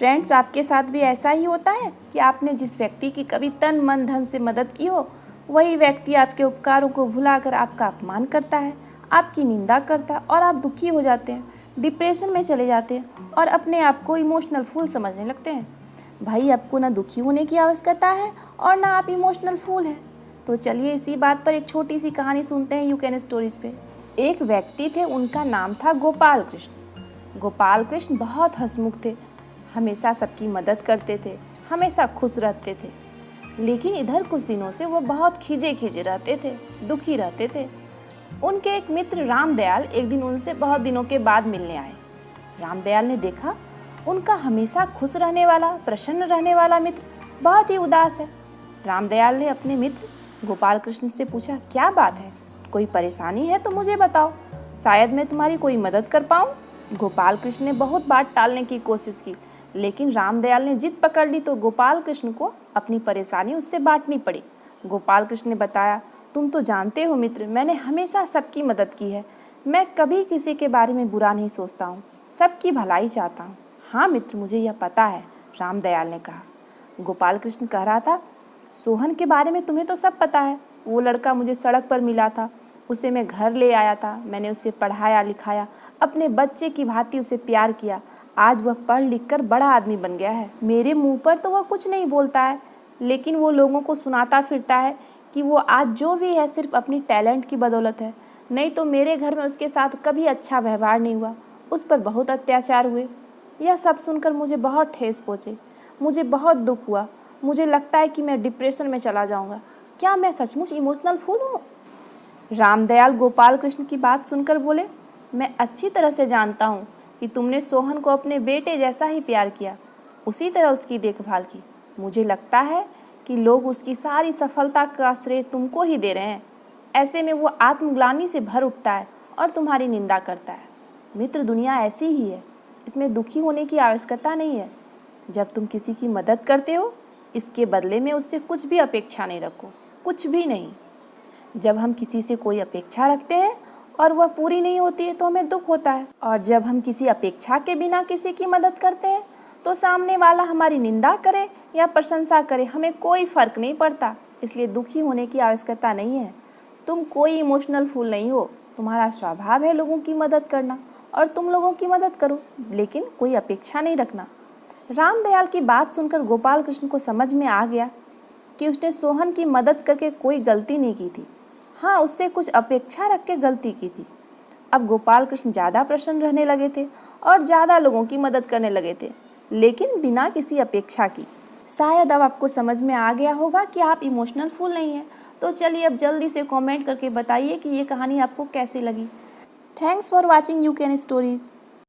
Friends, आपके साथ भी ऐसा ही होता है कि आपने जिस व्यक्ति की कभी तन मन धन से मदद की हो, वही व्यक्ति आपके उपकारों को भुलाकर आपका अपमान करता है, आपकी निंदा करता है और आप दुखी हो जाते हैं, डिप्रेशन में चले जाते हैं और अपने आप को इमोशनल फूल समझने लगते हैं। भाई, आपको ना दुखी होने की आवश्यकता है और ना आप इमोशनल फूल हैं। तो चलिए इसी बात पर एक छोटी सी कहानी सुनते हैं यूकेन स्टोरीज पे। एक व्यक्ति थे, उनका नाम था गोपाल कृष्ण। गोपाल कृष्ण बहुत हंसमुख थे, हमेशा सबकी मदद करते थे, हमेशा खुश रहते थे। लेकिन इधर कुछ दिनों से वो बहुत खिजे खिजे रहते थे, दुखी रहते थे। उनके एक मित्र रामदयाल एक दिन उनसे बहुत दिनों के बाद मिलने आए। रामदयाल ने देखा उनका हमेशा खुश रहने वाला, प्रसन्न रहने वाला मित्र बहुत ही उदास है। रामदयाल ने अपने मित्र गोपाल कृष्ण से पूछा, क्या बात है? कोई परेशानी है तो मुझे बताओ, शायद मैं तुम्हारी कोई मदद कर पाऊँ। गोपाल कृष्ण ने बहुत बात टालने की कोशिश की, लेकिन रामदयाल ने जिद पकड़ ली तो गोपाल कृष्ण को अपनी परेशानी उससे बांटनी पड़ी। गोपाल कृष्ण ने बताया, तुम तो जानते हो मित्र, मैंने हमेशा सबकी मदद की है। मैं कभी किसी के बारे में बुरा नहीं सोचता हूँ, सबकी भलाई चाहता हूँ। हाँ मित्र, मुझे यह पता है, रामदयाल ने कहा। गोपाल कृष्ण कह रहा था, सोहन के बारे में तुम्हें तो सब पता है। वो लड़का मुझे सड़क पर मिला था, उसे मैं घर ले आया था, मैंने उसे पढ़ाया लिखाया, अपने बच्चे की भांति उसे प्यार किया। आज वह पढ़ लिख कर बड़ा आदमी बन गया है। मेरे मुंह पर तो वह कुछ नहीं बोलता है, लेकिन वो लोगों को सुनाता फिरता है कि वो आज जो भी है सिर्फ अपनी टैलेंट की बदौलत है। नहीं तो मेरे घर में उसके साथ कभी अच्छा व्यवहार नहीं हुआ, उस पर बहुत अत्याचार हुए। यह सब सुनकर मुझे बहुत ठेस पहुँचे, मुझे बहुत दुख हुआ। मुझे लगता है कि मैं डिप्रेशन में चला जाऊँगा। क्या मैं सचमुच इमोशनल फूल हूँ? रामदयाल गोपाल कृष्ण की बात सुनकर बोले, मैं अच्छी तरह से जानता हूँ कि तुमने सोहन को अपने बेटे जैसा ही प्यार किया, उसी तरह उसकी देखभाल की। मुझे लगता है कि लोग उसकी सारी सफलता का श्रेय तुमको ही दे रहे हैं। ऐसे में वो आत्मग्लानि से भर उठता है और तुम्हारी निंदा करता है। मित्र, दुनिया ऐसी ही है, इसमें दुखी होने की आवश्यकता नहीं है। जब तुम किसी की मदद करते हो, इसके बदले में उससे कुछ भी अपेक्षा नहीं रखो, कुछ भी नहीं। जब हम किसी से कोई अपेक्षा रखते हैं और वह पूरी नहीं होती है तो हमें दुख होता है, और जब हम किसी अपेक्षा के बिना किसी की मदद करते हैं तो सामने वाला हमारी निंदा करे या प्रशंसा करे, हमें कोई फ़र्क नहीं पड़ता। इसलिए दुखी होने की आवश्यकता नहीं है। तुम कोई इमोशनल फूल नहीं हो, तुम्हारा स्वभाव है लोगों की मदद करना और तुम लोगों की मदद करो, लेकिन कोई अपेक्षा नहीं रखना। रामदयाल की बात सुनकर गोपाल कृष्ण को समझ में आ गया कि उसने सोहन की मदद करके कोई गलती नहीं की थी। हाँ, उससे कुछ अपेक्षा रख के गलती की थी। अब गोपाल कृष्ण ज़्यादा प्रसन्न रहने लगे थे और ज़्यादा लोगों की मदद करने लगे थे, लेकिन बिना किसी अपेक्षा की। शायद अब आपको समझ में आ गया होगा कि आप इमोशनल फूल नहीं हैं। तो चलिए अब जल्दी से कमेंट करके बताइए कि ये कहानी आपको कैसी लगी। Thanks for watching Yukon stories.